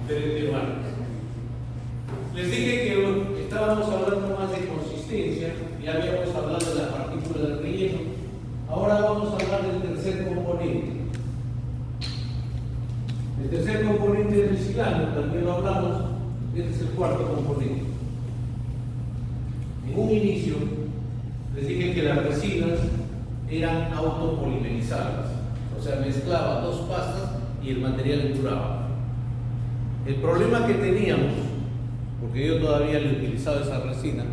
diferentes marcas. Les dije que estábamos hablando más de consistencia, ya habíamos hablado de las partículas del relleno. Ahora vamos a hablar del tercer componente. El tercer componente es el silano, también lo hablamos, este es el cuarto componente. En un inicio les dije que las resinas eran autopolimerizables, o sea, mezclaba dos pastas y el material enduraba. El problema que teníamos, porque yo todavía le utilizaba esa resina,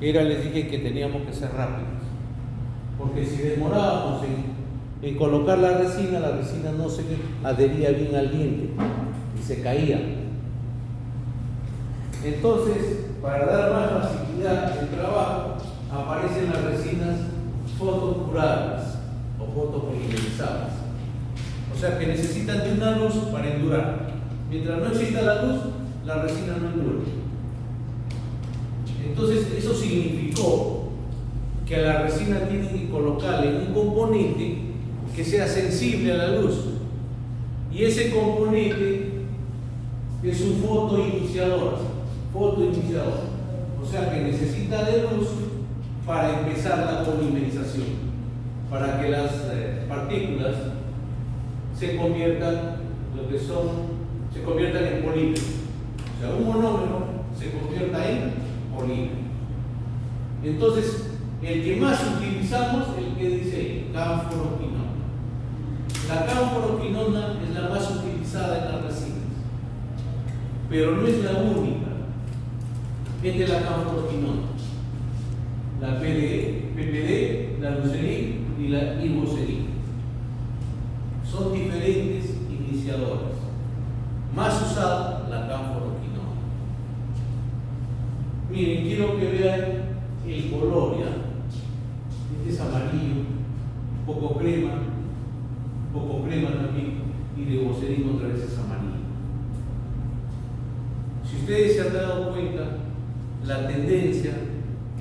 era, les dije que teníamos que ser rápidos, porque si demorábamos en colocar la resina no se adhería bien al diente y se caía. Entonces, para dar más facilidad al trabajo, aparecen las resinas fotocurables o fotopolimerizadas, o sea que necesitan de una luz para endurar. Mientras no exista la luz, la resina no endura. Entonces, eso significó que a la resina tienen que colocarle un componente que sea sensible a la luz, y ese componente es un fotoiniciador, o sea que necesita de luz para empezar la polimerización, para que las partículas se conviertan en polímeros, o sea, un monómero se convierta en polímero. Entonces, el que más utilizamos, el que dice canforoquinona. La canforoquinona es la más utilizada en las resinas, pero no es la única. Es de la canforoquinona, la PDE, PPD, la lucerín y la ibocerín. Son diferentes iniciadores. Más usada la canforoquinona. Miren, quiero que vean el color, ¿ya? Este es amarillo, poco crema también, y de ibocerín otra vez es amarillo. Si ustedes se han dado cuenta, la tendencia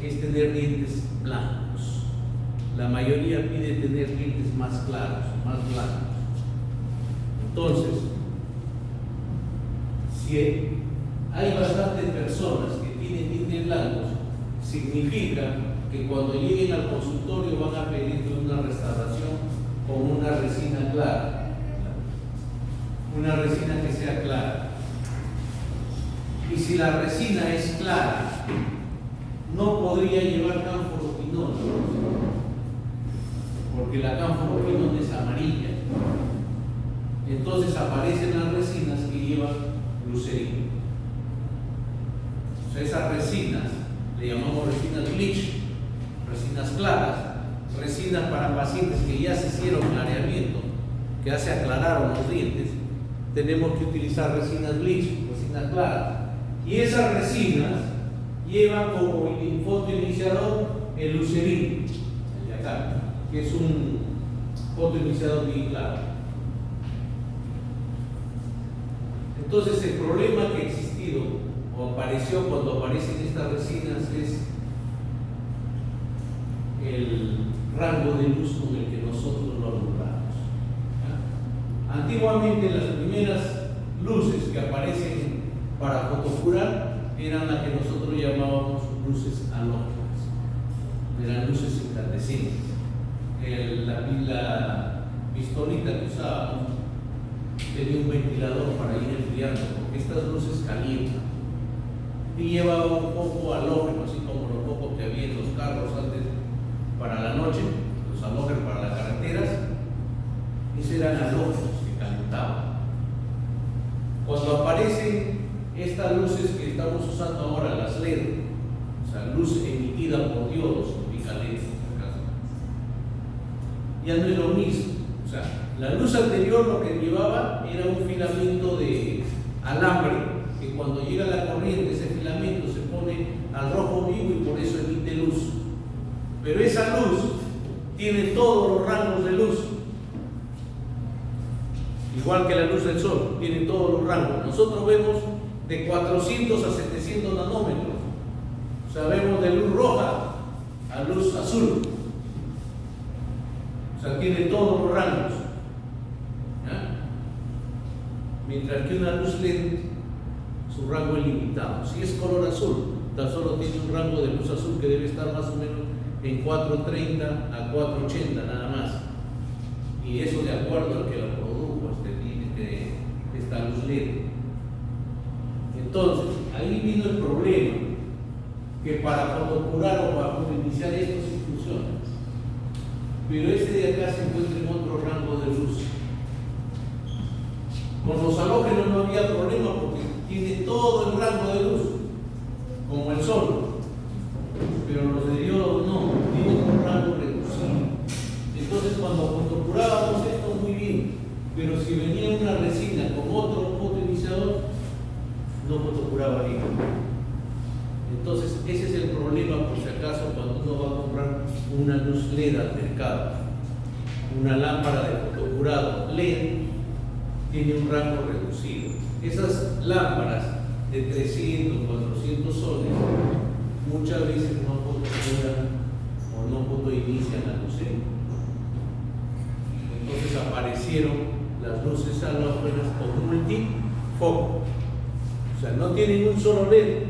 es tener dientes blancos. La mayoría pide tener dientes más claros, más blancos. Entonces, si hay bastantes personas que tienen dientes blancos, significa que cuando lleguen al consultorio van a pedir una restauración con una resina clara, una resina que sea clara. Y si la resina es clara, no podría llevar canforoquinona, porque la canforoquinona es amarilla. Entonces aparecen las resinas que llevan glucerina. O sea, esas resinas le llamamos resinas bleach, resinas claras, resinas para pacientes que ya se hicieron clareamiento, que ya se aclararon los dientes. Tenemos que utilizar resinas bleach, resinas claras. Y esas resinas llevan como fotoiniciador el lucerín, el de acá, que es un fotoiniciador bien claro. Entonces, el problema que ha existido o apareció cuando aparecen estas resinas es el rango de luz con el que nosotros lo alumbramos. Antiguamente, las primeras luces que aparecen para fotocurar eran las que nosotros llamábamos luces halógenas, eran luces incandescentes. La pistolita que usábamos tenía un ventilador para ir enfriando, porque estas luces calientan, y llevaba un poco halógeno, así como los pocos que había en los carros antes para la noche, los halógenos para las carreteras. Esos eran halógenos que calentaban. Cuando aparecen estas luces que estamos usando ahora, las LED, o sea, luz emitida por diodos bicaletes, ya no es lo mismo. O sea, la luz anterior lo que llevaba era un filamento de alambre, que cuando llega la corriente, ese filamento se pone al rojo vivo y por eso emite luz. Pero esa luz tiene todos los rangos de luz, igual que la luz del sol, tiene todos los rangos. Nosotros vemos de 400 a 700 nanómetros, o sea, vemos de luz roja a luz azul, o sea, tiene todos los rangos. ¿Ya? Mientras que una luz LED su rango es limitado. Si es color azul, tan solo tiene un rango de luz azul que debe estar más o menos en 430 a 480 nada más. Y eso de acuerdo al que lo produjo, esta luz LED. Entonces, ahí vino el problema, que para fotocurar o para iniciar esto sí funciona. Pero este de acá se encuentra en otro rango de luz. Con los halógenos no había problema porque tiene todo el rango de luz, como el sol. Pero los de diodo no, tienen un rango reducido. Entonces cuando fotocurábamos esto muy bien, pero si venía una resina con otro fotoiniciador, no fotocuraba bien. Entonces ese es el problema, por si acaso, cuando uno va a comprar una luz LED al mercado. Una lámpara de fotocurado LED tiene un rango reducido. Esas lámparas de 300, 400 soles muchas veces no fotocuran o no fotoinician la luz LED. Entonces aparecieron las luces halógenas con multifoco. O sea, no tienen un solo LED,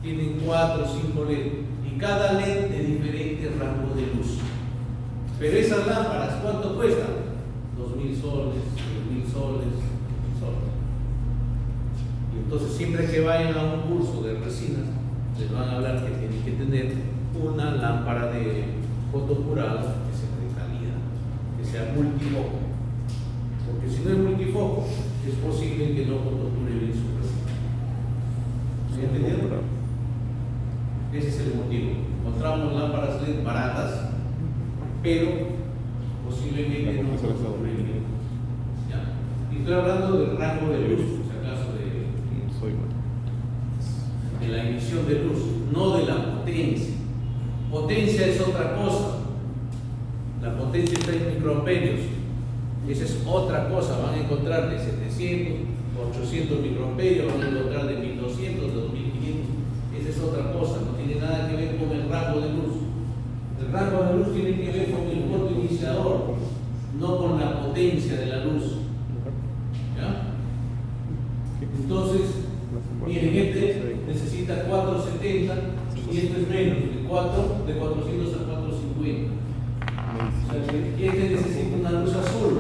tienen 4 o 5 LED y cada LED de diferente rango de luz. Pero esas lámparas, ¿cuánto cuestan? 2.000 soles, 3.000 soles, 1.000 soles. Y entonces siempre que vayan a un curso de resinas, les van a hablar que tienen que tener una lámpara de fotocurado que sea de calidad, que sea multifoco. Porque si no es multifoco, es posible que no fotocure bien su resina. ¿Me entendieron? Ese es el motivo. Encontramos lámparas LED baratas, pero posiblemente no fotocure bien. ¿Ya? Y estoy hablando del rango de luz, si acaso de la emisión de luz, no de la potencia. Potencia es otra cosa. La potencia está en microamperios. Esa es otra cosa. Van a encontrar de 700, 800 microamperios, van a encontrar de 1200, de 2500. Esa es otra cosa. No tiene nada que ver con el rango de luz. El rango de luz tiene que ver con el fotoiniciador, no con la potencia de la luz. ¿Ya? Entonces, miren, este necesita 470 y este es menos, de 400 a 450. O sea, este necesita una luz azul,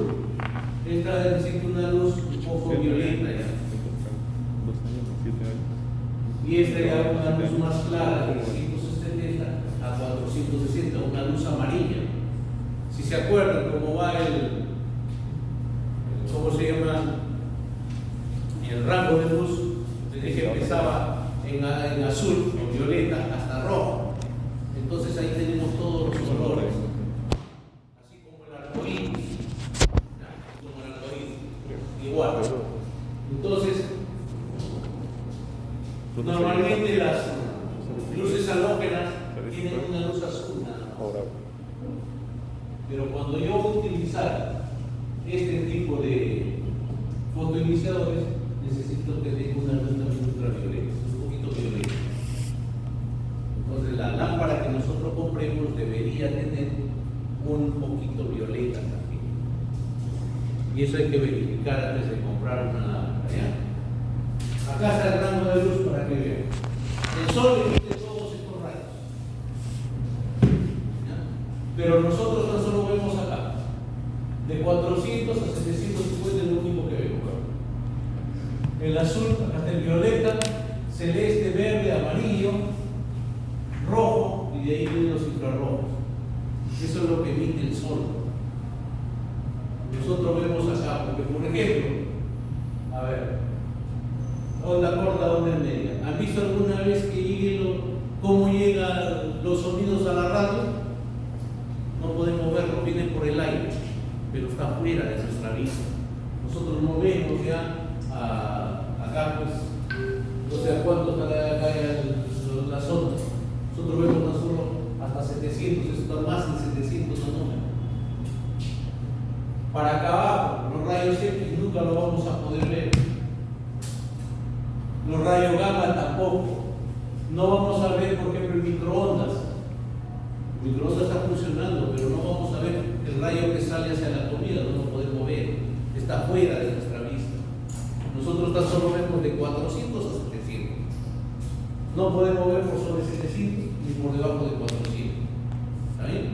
esta necesita una luz un poco violeta ya. Y esta ya una luz más clara, de 370 a 460, una luz amarilla. Si se acuerdan cómo va ¿cómo se llama? El rango de luz, desde que empezaba en azul, en violeta, hasta rojo. Entonces ahí tenemos todos los colores. Así como el arcoíris. Igual. Entonces, normalmente las luces halógenas tienen una luz azul nada más. Pero cuando yo voy a utilizar este tipo de fotoiniciadores, necesito que tenga una luz también ultravioleta, un poquito violeta. Entonces la lámpara que nosotros compremos debería tener un poquito violeta también. Y eso hay que verificar antes de comprar una lámpara. ¿Ya? Acá está el rango de luz para que vean. El sol emite todos estos rayos. ¿Ya? Pero nosotros tan solo vemos acá. De 400 a 750 es lo único que vemos. El azul, acá está el violeta, celeste, verde, amarillo, rojo, y de ahí vienen los infrarrojos. Eso es lo que emite el sol. Nosotros vemos acá, porque por ejemplo, a ver, onda corta, onda media. ¿Han visto alguna vez que cómo llegan los sonidos a la radio? No podemos verlo, vienen por el aire, pero está fuera de nuestra vista. Nosotros no vemos ya acá, pues, no sé a cuánto está acá las ondas. Nosotros vemos tan solo hasta 700, eso está más de 700 nanómetros. Para acá abajo, los rayos X nunca lo vamos a poder ver. Los rayos gamma tampoco. No vamos a ver, por ejemplo, el microondas. El microondas está funcionando, pero no vamos a ver el rayo que sale hacia la comida, no lo podemos ver. Está fuera de nuestra vista. Nosotros tan solo vemos de 400 a 700. No podemos ver por sobre 700 ni por debajo de 400. ¿Está bien?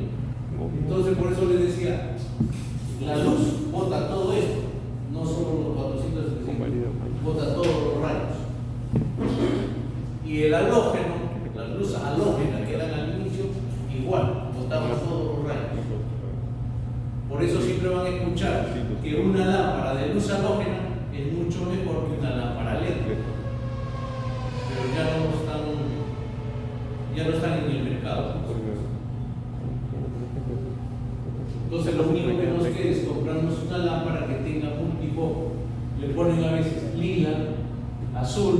Entonces, por eso les decía, la luz bota todo esto, no solo los 400, 700, bota todos los rayos. Y el halógeno, la luz halógena que eran al inicio, igual, botaba todos los rayos. Por eso siempre van a escuchar que una lámpara de luz halógena es mucho mejor que una lámpara LED. Pero ya no están en el mercado. Entonces lo único que nos queda es comprarnos una lámpara que tenga multifoco. Le ponen a veces lila, azul,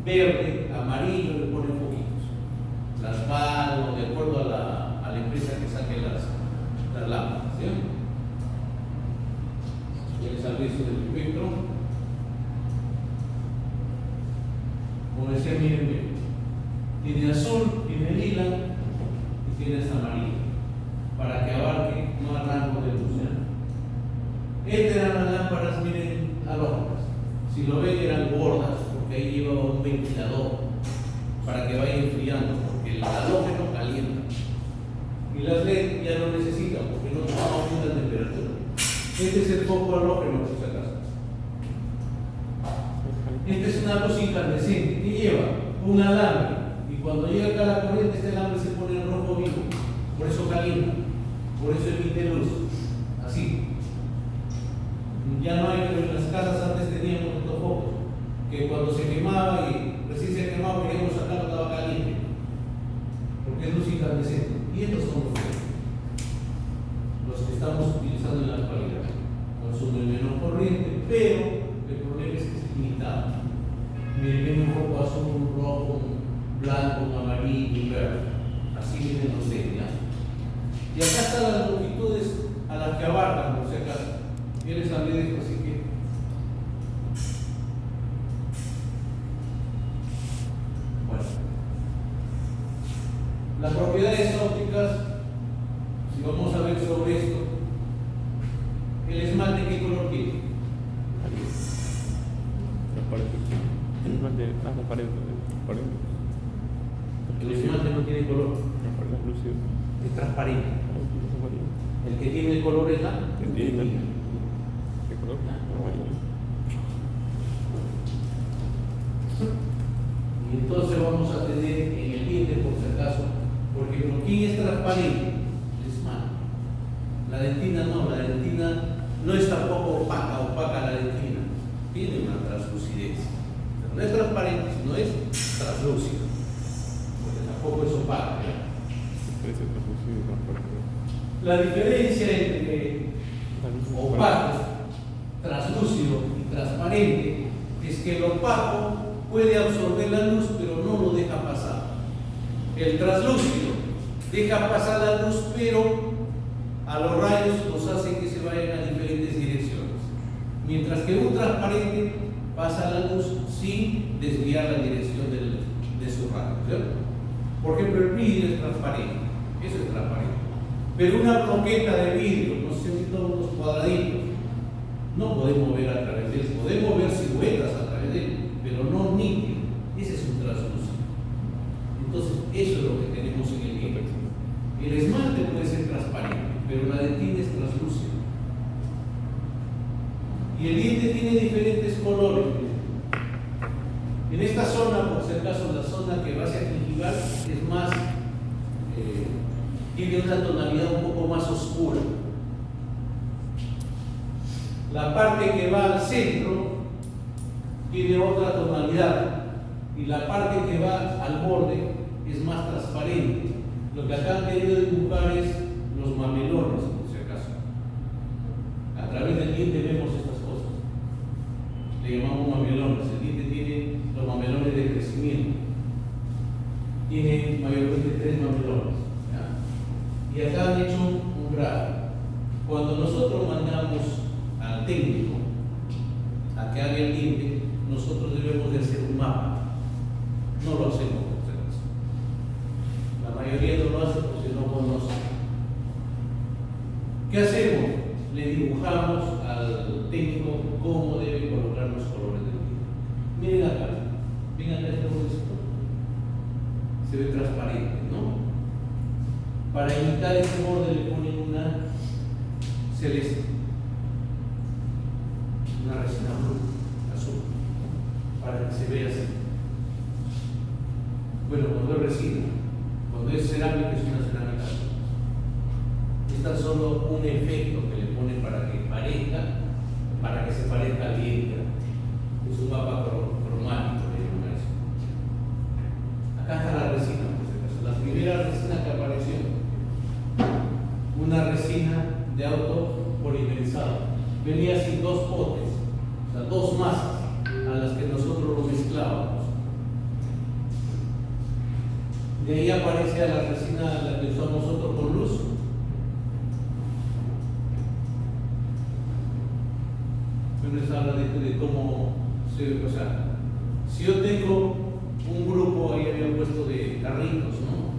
verde, amarillo, le ponen poquitos. Las manos, de acuerdo a la empresa que saque las lámparas. ¿Sí? Ya les hablé eso del espectro. Como decía, miren bien, tiene azul, tiene lila y tiene amarillo, para que abarque más rango de luz. Estas eran las lámparas, miren, halógenas. Si lo ven, eran gordas, porque ahí lleva un ventilador para que vaya enfriando, porque el halógeno calienta. Y las LED ya no necesitan, porque no toman una temperatura. Este es el foco halógeno, por si acaso. Esta es una luz incandescente que lleva un alambre, y cuando llega acá la corriente, este alambre se pone en rojo vivo, por eso calienta, por eso emite luz, así. Ya no hay, pero en las casas antes teníamos estos focos, que cuando se quemaba y recién se quemaba, queríamos sacarlo, estaba caliente, porque es luz incandescente. Y estos son los que estamos utilizando en la actualidad. Consumen menos corriente, pero el problema es que es limitado. Miren, viene un foco azul, un rojo, un blanco, un amarillo y verde. Así vienen los LED, ¿ya? Y acá están las longitudes a las que abarcan, por si acaso. Yo les hablé de esto, así que. Bueno. Las propiedades ópticas, si vamos a ver sobre esto, el esmalte, ¿qué color tiene? El esmalte no tiene color. Es transparente. El que tiene el color es la tinta. Y entonces vamos a tener en el diente, por si acaso, por ejemplo, ¿quién es transparente? El esmalte. La dentina no, la dentina no es tampoco opaca la dentina, tiene una translucidez. Pero no es transparente, sino es translúcida, porque tampoco es opaca. La diferencia entre opaco, translúcido y transparente es que el opaco puede absorber la luz, pero no lo deja pasar. El translúcido deja pasar la luz, pero a los rayos los hace que se vayan a diferentes direcciones. Mientras que un transparente pasa la luz sin desviar la dirección de su rayo. ¿Cierto? Por ejemplo, el vidrio es transparente. Eso es transparente. Pero una broqueta de vidrio, no sé si todos los cuadraditos, no podemos ver a través de él. Podemos ver siluetas a través de él, pero no nítido. Ese es un translúcido. Entonces, eso es lo que tenemos en el diente. El esmalte puede ser transparente, pero la dentina es translúcida. Y el diente tiene diferentes colores. En esta zona, por si acaso, la zona que va hacia gingival es más, tiene una tonalidad un poco más oscura. La parte que va al centro tiene otra tonalidad, y la parte que va al borde es más transparente. Lo que acá han querido dibujar es los mamelones, por si acaso. A través del diente vemos estas cosas. Le llamamos mamelones. El diente tiene los mamelones de crecimiento. Tiene mayormente 3 mamelones. ¿Ya? Y acá han hecho un gráfico. Cuando nosotros mandamos al técnico a que haga el diente, nosotros debemos de hacer un mapa. No lo hacemos. La mayoría no lo hace porque no conoce. ¿Qué hacemos? Le dibujamos al técnico cómo debe colocar los colores del diente. Miren acá, ven acá este huesito. transparente, ¿no? Para imitar ese borde le ponen una celeste, una resina azul, para que se vea así. Bueno, cuando es resina, cuando es cerámica es una cerámica azul. Está solo un efecto que le ponen para que se parezca bien. Es un mapa cromático, le llaman eso. Acá está la resina, por si acaso. La primera resina que apareció, una resina de auto polimerizado. Venía así dos potes, o sea, dos masas a las que nosotros lo mezclábamos. De ahí aparece a la resina la que usamos nosotros con luz. Les habla de cómo se, o sea, si yo tengo un grupo, ahí había puesto de carritos, ¿no?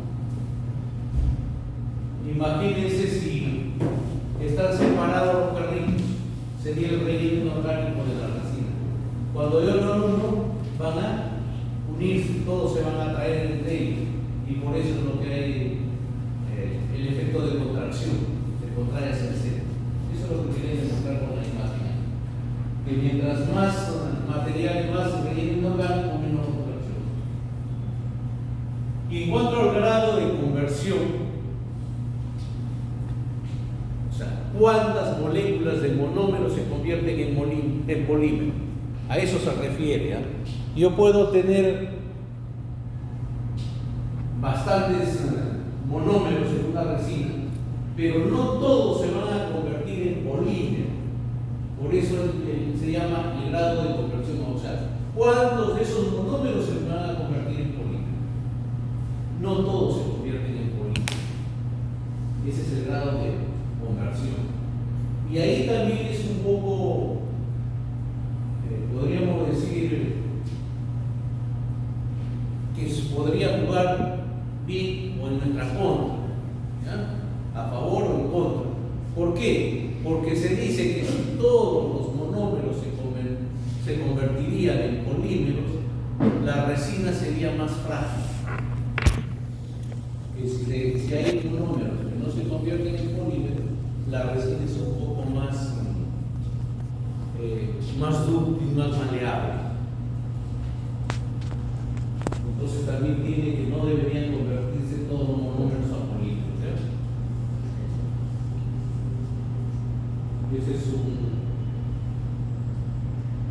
Imagínense si están separados los carritos, sería el relleno orgánico de la resina. Cuando yo lo uno, van a unirse, todos se van a atraer entre ellos, y por eso es lo que hay el efecto de contracción, se contrae hacia el centro. Eso es lo que quería demostrar con la imagen. Que mientras más material y más relleno orgánico, menos conversión. Y en cuanto al grado de conversión, o sea, cuántas moléculas de monómero se convierten en polímero, a eso se refiere. ¿eh? Yo puedo tener bastantes monómeros en una resina, pero no todos se van a convertir en polímero. Por eso se llama el grado de conversión. O sea, ¿cuántos de esos monómeros se van a convertir en polímero? No todos se convierten en polímero. Ese es el grado de conversión. Y ahí también es un poco, podríamos decir, que se podría jugar bien o en nuestra contra, ¿ya? A favor o en contra. ¿Por qué? Porque se dice que si todos los monómeros se convertirían en polímeros, la resina sería más frágil. Si hay monómeros que no se convierten en polímeros, la resina es un poco más dúctil, más maleable. Entonces también tiene que no deberían convertirse todos los monómeros a polímeros. Ese es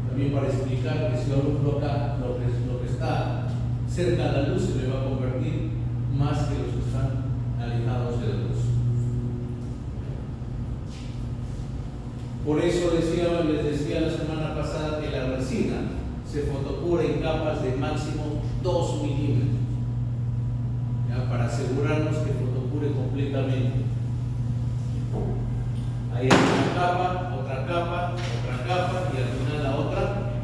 también para explicar que si yo alumbro acá, lo que está cerca de la luz se me va a convertir más que los que están alejados de la luz. Por eso les decía la semana pasada que la resina se fotocura en capas de máximo 2 milímetros, ¿ya? Para asegurarnos que fotocure completamente. Ahí hay una capa, otra capa, otra capa y al final la otra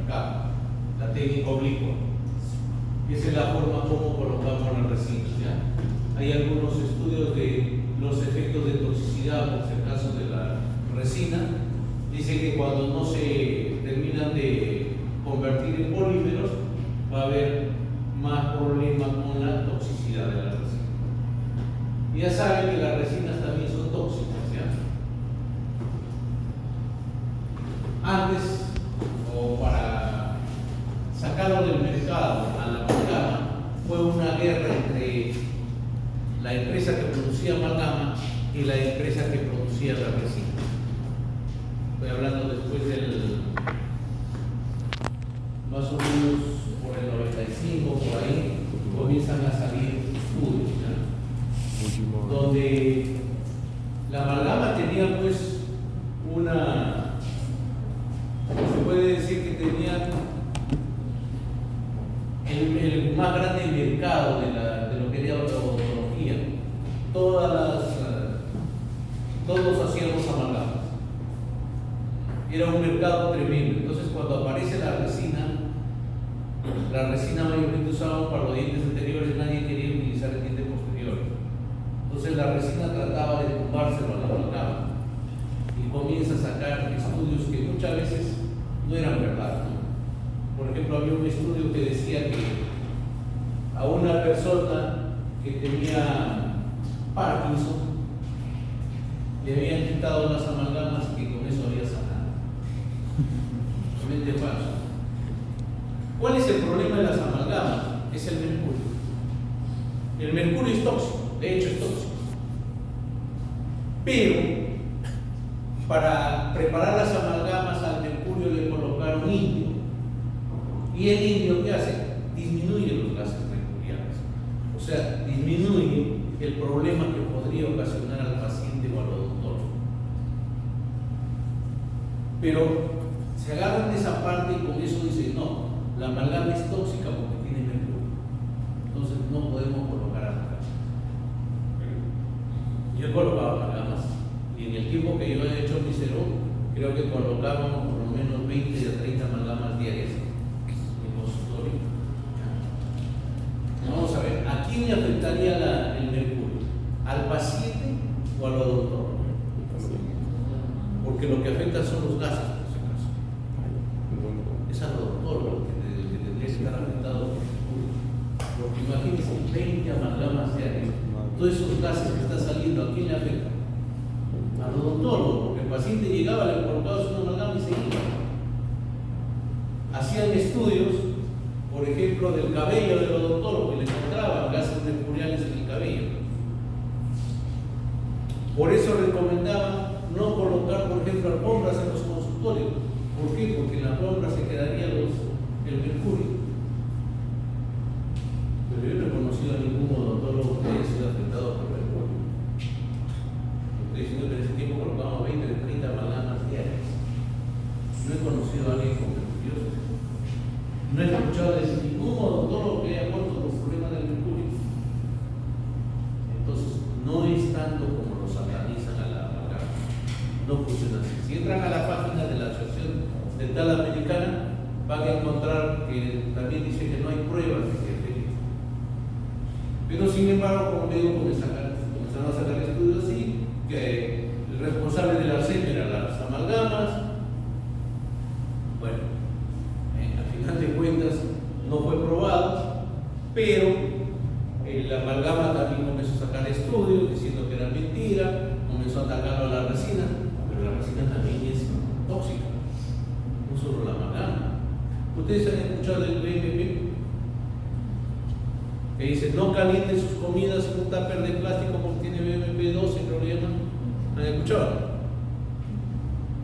capa, la técnica oblicua. Esa es la forma como colocamos las resinas. ¿Ya? Hay algunos estudios de los efectos de toxicidad, por si acaso, de la resina. Dice que cuando no se terminan de convertir en polímeros, va a haber más problemas con la toxicidad de la resina. Y ya saben que las resinas también son tóxicas. Antes, o para sacarlo del mercado a la amalgama, fue una guerra entre la empresa que producía amalgama y la empresa que producía la resina. Estoy hablando después del, más o menos por el 95, por ahí, comienzan a salir estudios, ¿ya? Donde la amalgama tenía pues se puede decir que tenían el más grande mercado de lo que era la odontología. Todos hacíamos amalgamas. Era un mercado tremendo. Entonces, cuando aparece la resina mayormente usaba para los dientes anteriores, nadie quería utilizar el diente posterior. Entonces, la resina trataba de tumbárselo a la amalgama y comienza a sacar estudios que muchas veces no eran verdad, ¿no? Por ejemplo, había un estudio que decía que a una persona que tenía Parkinson, le habían quitado las amalgamas que con eso había sanado. Totalmente falso. ¿Cuál es el problema de las amalgamas? Es el mercurio. El mercurio es tóxico, de hecho es tóxico. Pero para preparar las amalgamas al mercurio le colocaron indio. ¿Y el indio qué hace? Disminuye los gases mercuriales. O sea, disminuye el problema que podría ocasionar al paciente o al odontólogo. Pero se agarran de esa parte y con eso dicen, no, la amalgama es tóxica porque tiene mercurio. Entonces no podemos colocar amalgamas. Yo he colocado amalgamas y en el tiempo que yo he hecho mi cero, creo que colocábamos por lo menos 20 a 30 amalgamas diarias en consultorio. Vamos a ver, ¿a quién le afectaría el mercurio? ¿Al paciente o al odontólogo? Porque lo que afecta son los gases, por si acaso. Es al odontólogo que tendría que estar afectado por el mercurio. Porque imagínense 20 amalgamas diarias. Todos esos gases que están saliendo, ¿a quién le afecta? Al odontólogo, porque el paciente llegaba, le colocaba su amalgama y se iba. Hacían estudios, por ejemplo, del cabello del odontólogo y le encontraban gases mercuriales en el cabello. Por eso recomendaban no colocar, por ejemplo, alfombras en los consultorios. ¿Por qué? Porque en la alfombra se quedaría el mercurio. Pero yo no he conocido a ningún odontólogo que haya sido afectado por el mercurio. Estoy diciendo que en ese tiempo colocábamos 20 de 30 amalgamas diarias. No he conocido a alguien con mercuriosis. No he escuchado de ningún odontólogo que haya muerto por problemas del mercurio. Entonces, no es tanto como lo satanizan a la amalgama. No funciona así. Si entran a la página de la Asociación Dental Americana, van a encontrar que también dice que no hay pruebas de que afecte. Pero sin embargo, como digo, comenzaron a sacar estudios así, que el responsable del arsénico eran las amalgamas. Bueno, al final de cuentas no fue probado, pero la amalgama también comenzó a sacar estudios diciendo que era mentira, comenzó a atacarlo a la resina, pero la resina también es tóxica, no solo la amalgama. ¿Ustedes han escuchado del BMP? Que dice, no calienten sus comidas en un tupper de plástico porque tiene BMP12, creo que llaman. ¿Han escuchado?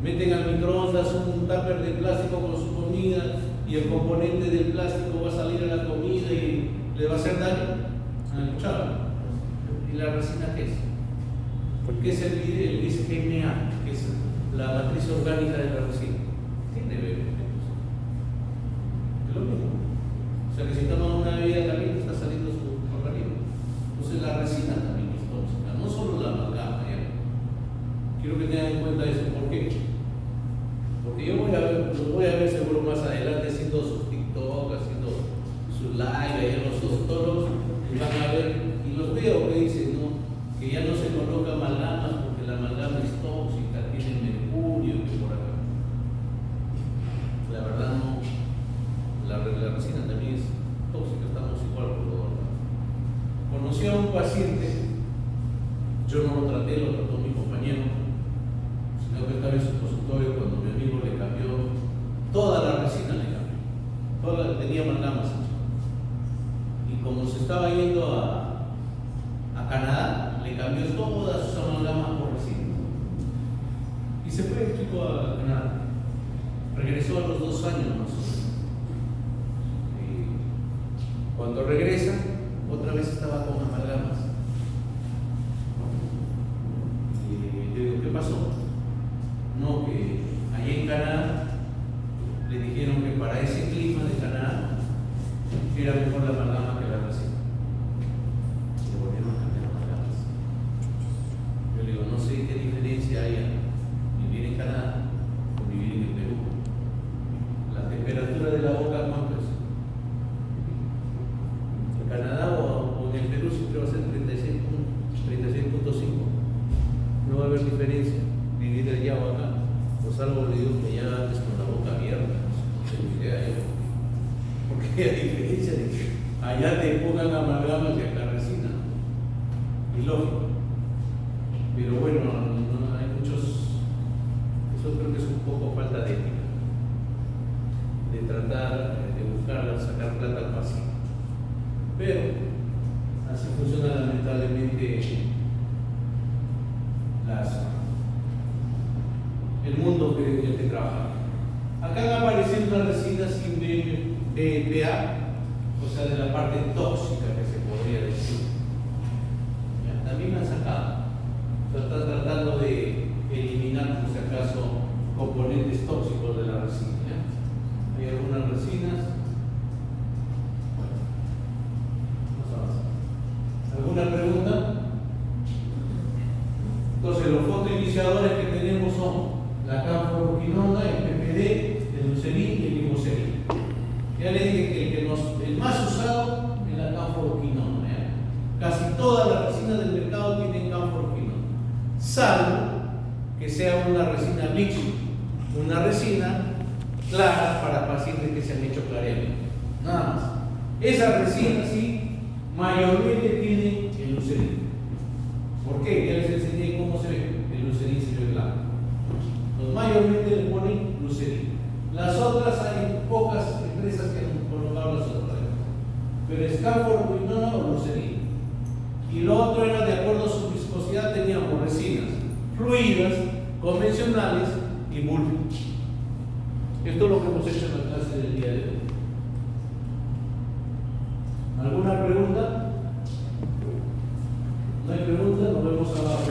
Meten al microondas un tupper de plástico con su comida y el componente del plástico va a salir a la comida y le va a hacer daño. ¿Han escuchado? ¿Y la resina qué es? ¿Qué es el bisgma? ¿Qué es la matriz orgánica de la resina? Tiene BMP. Es lo mismo. O sea que si toman una bebida caliente está saliendo su organismo. Entonces la resina también es tóxica, no solo la amalgama. Quiero que tengan en cuenta eso. ¿Por qué? Porque yo los voy a ver seguro más adelante haciendo sus TikTok, haciendo sus live allá en los odontólogos, y van a ver, y los veo que dicen, ¿no?, que ya no se coloca amalgamas porque la amalgama es tóxica, tiene mercurio, que por acá. La verdad no. La resina también es tóxica, estamos igual por todo. Conocí a un paciente, yo no lo traté, lo trató mi compañero, sino que estaba en su consultorio cuando mi amigo le cambió toda la resina, tenía amalgamas. Y como se estaba yendo a Canadá, le cambió todas sus amalgamas por resina. Y se fue el chico a Canadá. Regresó a los 2 años más o menos. Cuando regresa, otra vez estaba con amalgamas. Y le digo, ¿qué pasó? No, que allá en Canadá le dijeron que para ese clima de Canadá era mejor la amalgama que la resina. Le volvieron a cambiar amalgamas. Yo le digo, no sé qué diferencia hay a vivir en Canadá o vivir en el Perú. La temperatura de la boca, ¿cuánto es? Canadá o en el Perú siempre va a ser 36.5. No va a haber diferencia vivir allá o acá. Pues algo le digo que ya antes con la boca abierta, no tengo idea yo. Porque hay diferencia de que allá te pongan amalgamas y acá resina. ilógico. Pero bueno, no hay muchos, eso creo que es un poco falta de ética, de tratar de buscar sacar plata al vacío. Pero así funciona lamentablemente el mundo en el que trabaja. Acá han aparecido unas resinas sin BPA, o sea, de la parte tóxica que se podría decir. ¿Ya? También han sacado. O sea, están tratando de eliminar, por si acaso, componentes tóxicos de la resina. ¿Ya? Hay algunas resinas. Bueno, vamos a avanzar. ¿Alguna pregunta? Entonces, los fotoiniciadores que tenemos son la canforoquinona, el PPD, el lucerín y el limocerín. Ya les dije que el más usado es la canforoquinona. Casi todas las resinas del mercado tienen canforoquinona, salvo que sea una resina mixta, una resina clara para pacientes que se han hecho clareamiento. Nada más. Esa resina sí, mayormente tiene el lucerín. ¿Por qué? Ya les enseñé cómo se ve. El lucerín se ve blanco. Los mayormente le ponen lucerín. Las otras hay pocas empresas que han colocado las otras. Pero es canforoquinona o lucerín. Y lo otro era de acuerdo a su viscosidad, teníamos resinas fluidas, convencionales y bulbos. Esto es lo que hemos hecho en la clase del día de hoy. ¿Alguna pregunta? ¿No hay pregunta? Nos vemos abajo.